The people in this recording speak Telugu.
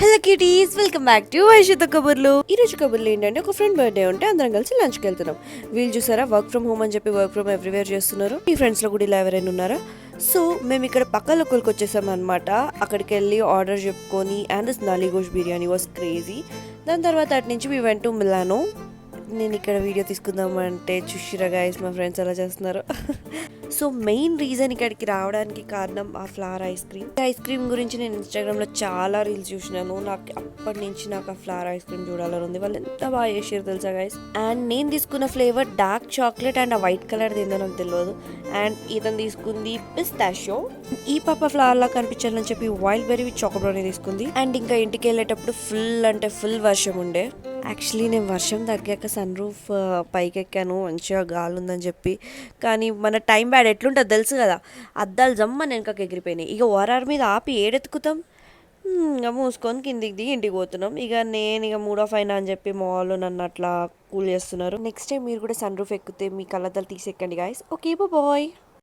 Hello kitties, welcome back to Vaishitha కబుర్లు. ఈ రోజు కబుర్లు ఏంటంటే, ఒక ఫ్రెండ్ బర్త్డే ఉంటే అందరం కలిసి లంచ్కి వెళ్తున్నాం. వీళ్ళు చూసారా, వర్క్ ఫ్రమ్ హోమ్ అని చెప్పి వర్క్ ఫ్రమ్ ఎవ్రీవేర్ చేస్తున్నారు. మీ ఫ్రెండ్స్ లో కూడా ఇలా ఎవరైనా ఉన్నారా? సో మేము ఇక్కడ పక్క లోకల్కి వచ్చేసాం అనమాట. అక్కడికి వెళ్ళి ఆర్డర్ చెప్పుకొని, అండ్ దిస్ నాలి గోష్ బిర్యానీ వాస్ క్రేజీ. దాని తర్వాత అటు నుంచి వీ వెంట్ టు మిలానో. నేను ఇక్కడ వీడియో తీసుకుందామంటే చూసిరా గైస్, మా ఫ్రెండ్స్ ఎలా చేస్తున్నారు. సో మెయిన్ రీజన్ ఇక్కడికి రావడానికి కారణం ఆ ఫ్లవర్ ఐస్ క్రీమ్ గురించి నేను ఇన్స్టాగ్రామ్లో చాలా రీల్స్ చూసినాను. నాకు అప్పటి నుంచి నాకు ఆ ఫ్లవర్ ఐస్ క్రీమ్ చూడాలని ఉంది. వాళ్ళు ఎంత బాగా చేసారు తెలుసా గైస్. అండ్ నేను తీసుకున్న ఫ్లేవర్ డార్క్ చాక్లెట్ అండ్ ఆ వైట్ కలర్ ఏందో నాకు తెలియదు. అండ్ ఇతను తీసుకుంది పిస్తాషియో. ఈ పాప ఫ్లవర్ లా కనిపించాలని చెప్పి wild berry with choco brownie తీసుకుంది. అండ్ ఇంకా ఇంటికి వెళ్ళేటప్పుడు ఫుల్ వర్షం ఉండే. యాక్చువల్లీ నేను వర్షం తగ్గాక సన్ రూఫ్ పైకి ఎక్కాను, మంచిగా గాలి ఉందని చెప్పి. కానీ మన టైం బ్యాడ్ ఎట్లుంటుంది తెలుసు కదా, అద్దాలు జమ్మని వెనకకి ఎగిరిపోయినాయి. ఇక ఓఆర్ఆర్ మీద ఆపి ఏడెత్తుకుతాం, ఇక మూసుకొని కిందికి దిగి ఇంటికి పోతున్నాం. నేను ఇక మూడ్ ఆఫ్ అయినా అని చెప్పి మా వాళ్ళు నన్ను అట్లా కూల్ చేస్తున్నారు. నెక్స్ట్ టైం మీరు కూడా సన్ రూఫ్ ఎక్కితే మీ కళ్ళద్దాలు తీసి ఎక్కండి గాయస్. Okay bye.